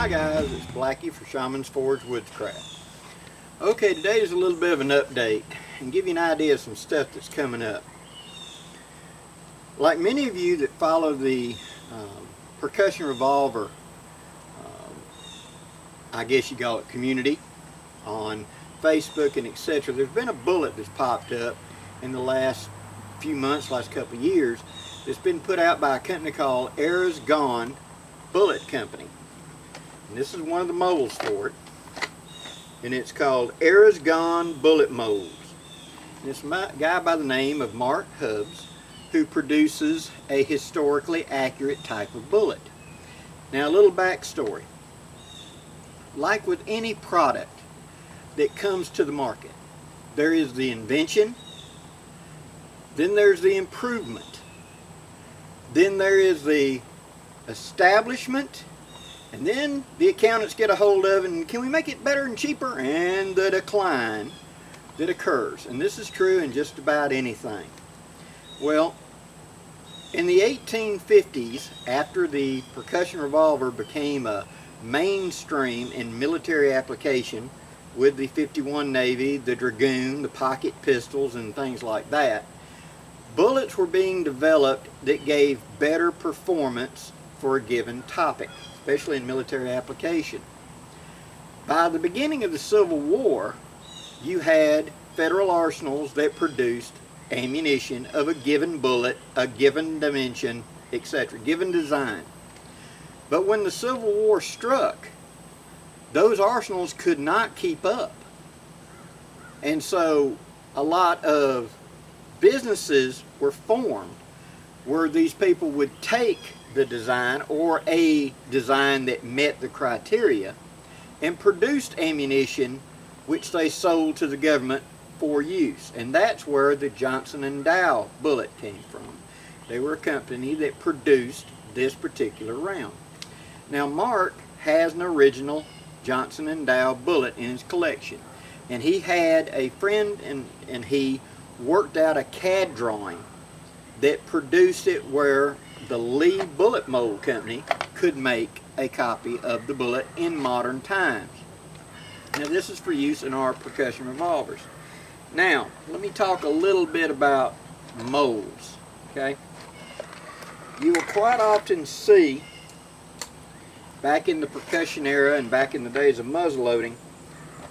Hi guys, it's Blackie for Shaman's Forge Woodscraft. Okay, today is a little bit of an update and give you an idea of some stuff that's coming up. Like many of you that follow the Percussion Revolver, I guess you call it community, on Facebook and etc., there's been a bullet that's popped up in the last few months, last couple of years, that's been put out by a company called Era's Gone Bullet Company. And this is one of the molds for it, and it's called Era's Gone Bullet Molds. And it's a guy by the name of Mark Hubbs who produces a historically accurate type of bullet. Now, a little backstory. Like with any product that comes to the market, there is the invention, then there's the improvement, then there is the establishment, and then the accountants get a hold of it and can we make it better and cheaper, and the decline that occurs. And this is true in just about anything. Well, in the 1850s, after the percussion revolver became a mainstream in military application with the 51 Navy, the Dragoon, the pocket pistols and things like that, bullets were being developed that gave better performance for a given topic, especially in military application. By the beginning of the Civil War, you had federal arsenals that produced ammunition of a given bullet, a given dimension, etc., given design. But when the Civil War struck, those arsenals could not keep up. And so a lot of businesses were formed where these people would take the design or a design that met the criteria and produced ammunition which they sold to the government for use. And that's where the Johnson & Dow bullet came from. They were a company that produced this particular round. Now, Mark has an original Johnson & Dow bullet in his collection, and he had a friend and he worked out a CAD drawing that produced it where the Lee Bullet Mold Company could make a copy of the bullet in modern times. Now, this is for use in our percussion revolvers. Now, let me talk a little bit about molds, okay? You will quite often see, back in the percussion era and back in the days of muzzleloading,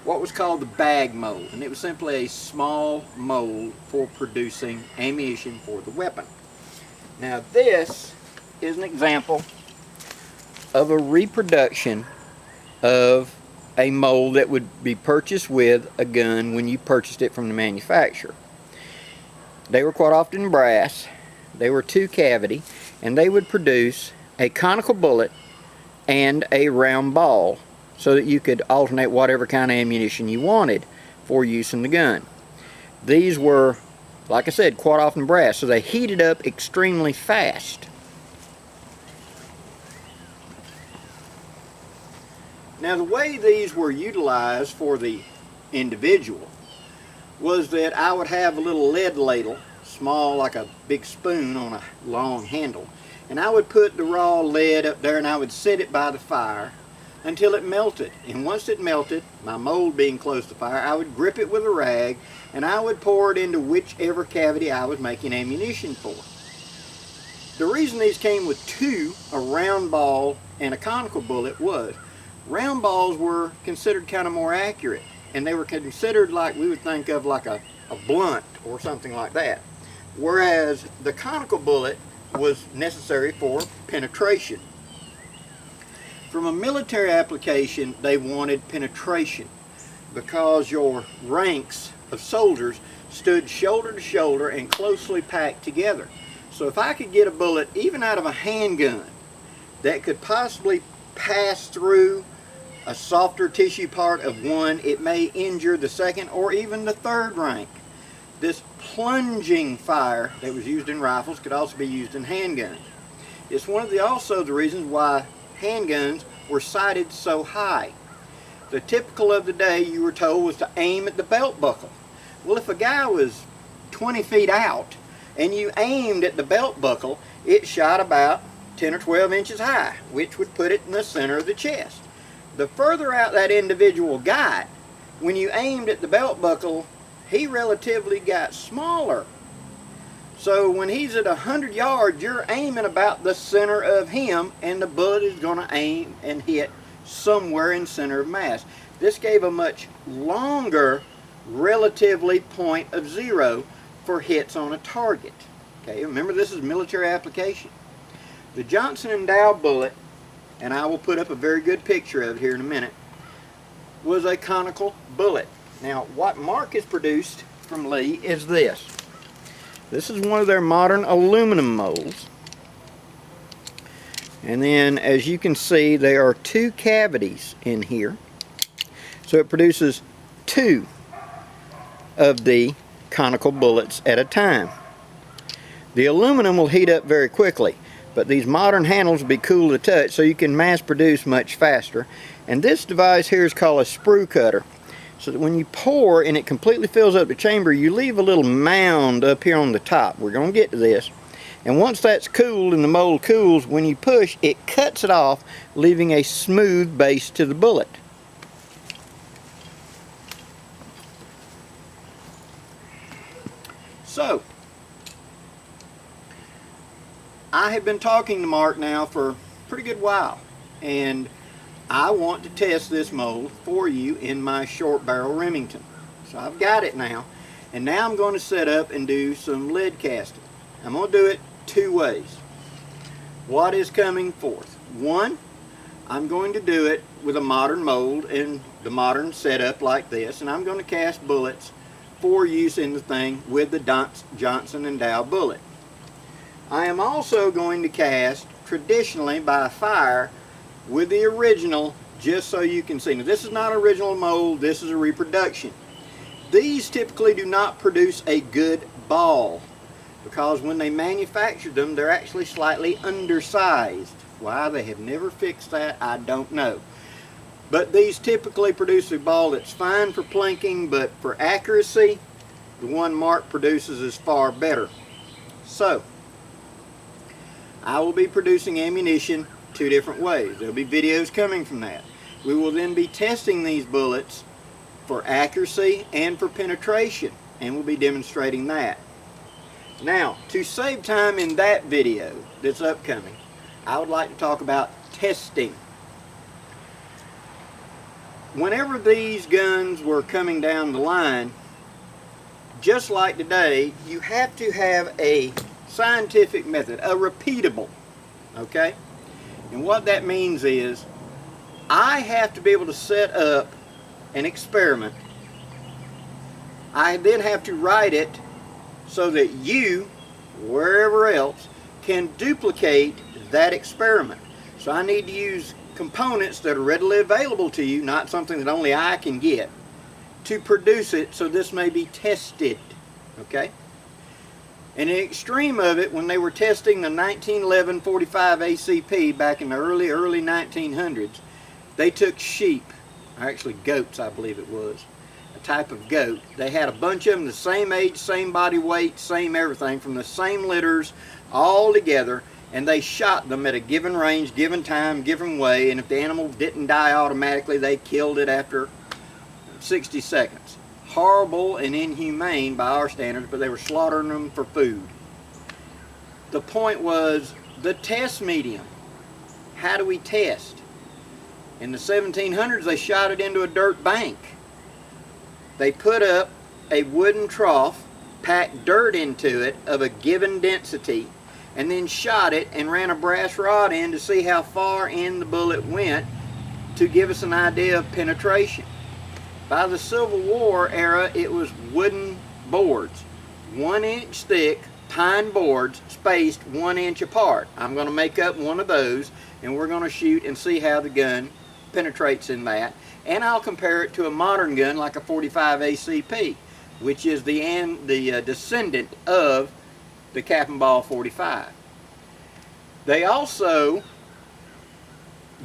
what was called the bag mold, and it was simply a small mold for producing ammunition for the weapon. Now, this is an example of a reproduction of a mold that would be purchased with a gun when you purchased it from the manufacturer. They were quite often brass, they were 2-cavity, and they would produce a conical bullet and a round ball so that you could alternate whatever kind of ammunition you wanted for use in the gun. These were, like I said, quite often brass, so they heated up extremely fast. Now, the way these were utilized for the individual was that I would have a little lead ladle, small like a big spoon on a long handle, and I would put the raw lead up there and I would set it by the fire until it melted. And once it melted, my mold being close to fire, I would grip it with a rag and I would pour it into whichever cavity I was making ammunition for. The reason these came with two, a round ball and a conical bullet, was round balls were considered kind of more accurate, and they were considered like we would think of like a blunt or something like that, whereas the conical bullet was necessary for penetration. From a military application, they wanted penetration because your ranks of soldiers stood shoulder to shoulder and closely packed together. So if I could get a bullet even out of a handgun that could possibly pass through a softer tissue part of one, it may injure the second or even the third rank. This plunging fire that was used in rifles could also be used in handguns. It's one of the reasons why handguns were sighted so high. The typical of the day, you were told, was to aim at the belt buckle. Well, if a guy was 20 feet out and you aimed at the belt buckle, it shot about 10 or 12 inches high, which would put it in the center of the chest. the further out that individual got, when you aimed at the belt buckle, he relatively got smaller. So when he's at 100 yards, you're aiming about the center of him, and the bullet is going to aim and hit somewhere in center of mass. This gave a much longer relatively point of zero for hits on a target. Okay, remember this is military application. The Johnson & Dow bullet, and I will put up a very good picture of it here in a minute, was a conical bullet. Now what Mark has produced from Lee is this. This is one of their modern aluminum molds. And then as you can see, there are 2 cavities in here. So it produces 2 of the conical bullets at a time. The aluminum will heat up very quickly, but these modern handles will be cool to touch, so you can mass produce much faster. And this device here is called a sprue cutter. So that when you pour and it completely fills up the chamber, you leave a little mound up here on the top. We're going to get to this. And once that's cooled and the mold cools, when you push, it cuts it off, leaving a smooth base to the bullet. So, I have been talking to Mark now for a pretty good while, and I want to test this mold for you in my short barrel Remington. So I've got it now, and now I'm going to set up and do some lead casting. I'm going to do it 2 ways. What is coming forth? One, I'm going to do it with a modern mold and the modern setup like this, and I'm going to cast bullets for use in the thing with the Johnson & Dow bullet. I am also going to cast traditionally by fire with the original, just so you can see. Now this is not original mold, this is a reproduction. These typically do not produce a good ball because when they manufactured them, they're actually slightly undersized. Why they have never fixed that, I don't know. But these typically produce a ball that's fine for plinking, but for accuracy, the one Mark produces is far better. So, I will be producing ammunition 2 different ways. There'll be videos coming from that. We will then be testing these bullets for accuracy and for penetration, and we'll be demonstrating that. Now, to save time in that video that's upcoming, I would like to talk about testing. Whenever these guns were coming down the line, just like today, you have to have a scientific method, a repeatable, okay? And what that means is, I have to be able to set up an experiment. I then have to write it so that you, wherever else, can duplicate that experiment. So I need to use components that are readily available to you, not something that only I can get, to produce it so this may be tested, okay? And the extreme of it, when they were testing the 1911 45 ACP back in the early 1900s, they took sheep, or actually goats I believe it was, a type of goat. They had a bunch of them the same age, same body weight, same everything, from the same litters, all together, and they shot them at a given range, given time, given way, and if the animal didn't die automatically, they killed it after 60 seconds. Horrible and inhumane by our standards, but they were slaughtering them for food. The point was the test medium. How do we test? In the 1700s, they shot it into a dirt bank. They put up a wooden trough, packed dirt into it of a given density, and then shot it and ran a brass rod in to see how far in the bullet went to give us an idea of penetration. By the Civil War era, it was wooden boards, 1 inch thick pine boards spaced 1 inch apart. I'm going to make up one of those, and we're going to shoot and see how the gun penetrates in that. And I'll compare it to a modern gun like a 45 ACP, which is the descendant of the cap and ball 45. They also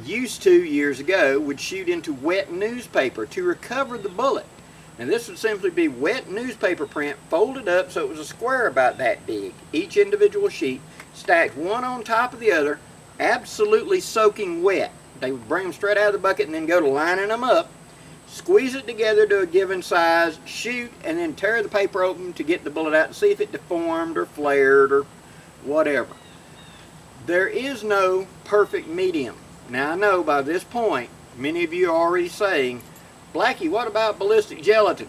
used to, years ago, would shoot into wet newspaper to recover the bullet. And this would simply be wet newspaper print folded up so it was a square about that big, each individual sheet, stacked one on top of the other, absolutely soaking wet. They would bring them straight out of the bucket and then go to lining them up, squeeze it together to a given size, shoot, and then tear the paper open to get the bullet out and see if it deformed or flared or whatever. There is no perfect medium. Now I know by this point, many of you are already saying, Blackie, what about ballistic gelatin?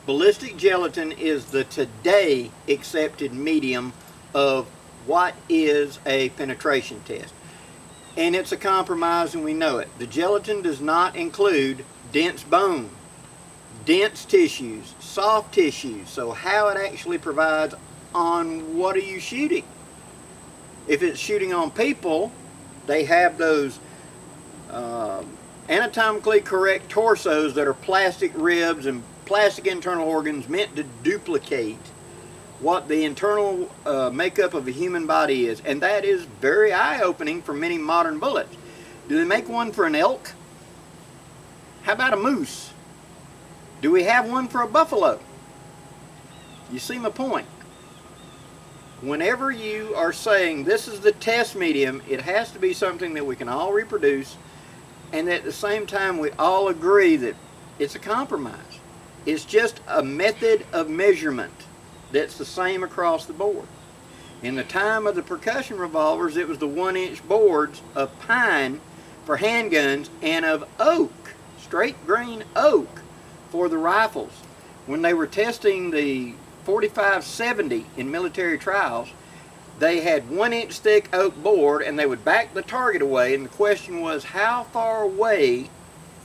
Ballistic gelatin is the today accepted medium of what is a penetration test. And it's a compromise and we know it. The gelatin does not include dense bone, dense tissues, soft tissues. So how it actually provides on what are you shooting? If it's shooting on people, they have those anatomically correct torsos that are plastic ribs and plastic internal organs meant to duplicate what the internal makeup of a human body is. And that is very eye-opening for many modern bullets. Do they make one for an elk? How about a moose? Do we have one for a buffalo? You see my point. Whenever you are saying this is the test medium, it has to be something that we can all reproduce, and at the same time we all agree that it's a compromise. It's just a method of measurement that's the same across the board. In the time of the percussion revolvers, it was the 1-inch boards of pine for handguns and of oak, straight grain oak, for the rifles. When they were testing the 45-70 in military trials, they had 1-inch thick oak board and they would back the target away, and the question was how far away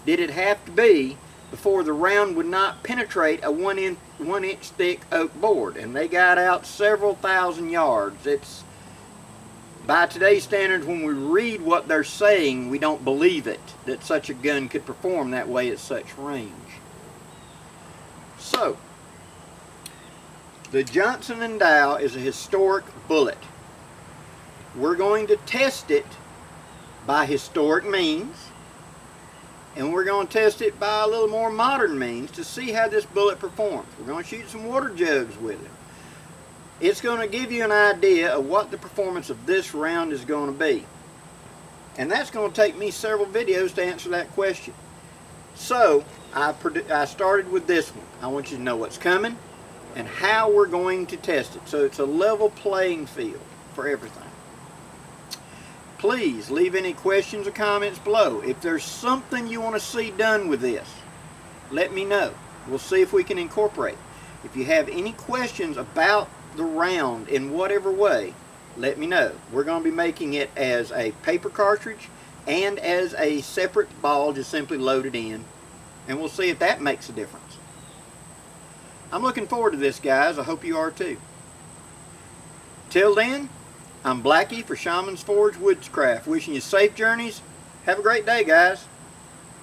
did it have to be before the round would not penetrate a 1-inch thick oak board, and they got out several thousand yards. It's, by today's standards, when we read what they're saying, we don't believe it, that such a gun could perform that way at such range. So, the Johnson & Dow is a historic bullet. We're going to test it by historic means, and we're going to test it by a little more modern means to see how this bullet performs. We're going to shoot some water jugs with it. It's going to give you an idea of what the performance of this round is going to be. And that's going to take me several videos to answer that question. So, I started with this one. I want you to know what's coming and how we're going to test it. So it's a level playing field for everything. Please leave any questions or comments below. If there's something you want to see done with this, let me know. We'll see if we can incorporate. If you have any questions about the round in whatever way, let me know. We're going to be making it as a paper cartridge and as a separate ball, just simply loaded in, and we'll see if that makes a difference. I'm looking forward to this, guys. I hope you are too. Till then, I'm Blackie for Shaman's Forge Woodscraft. Wishing you safe journeys. Have a great day, guys.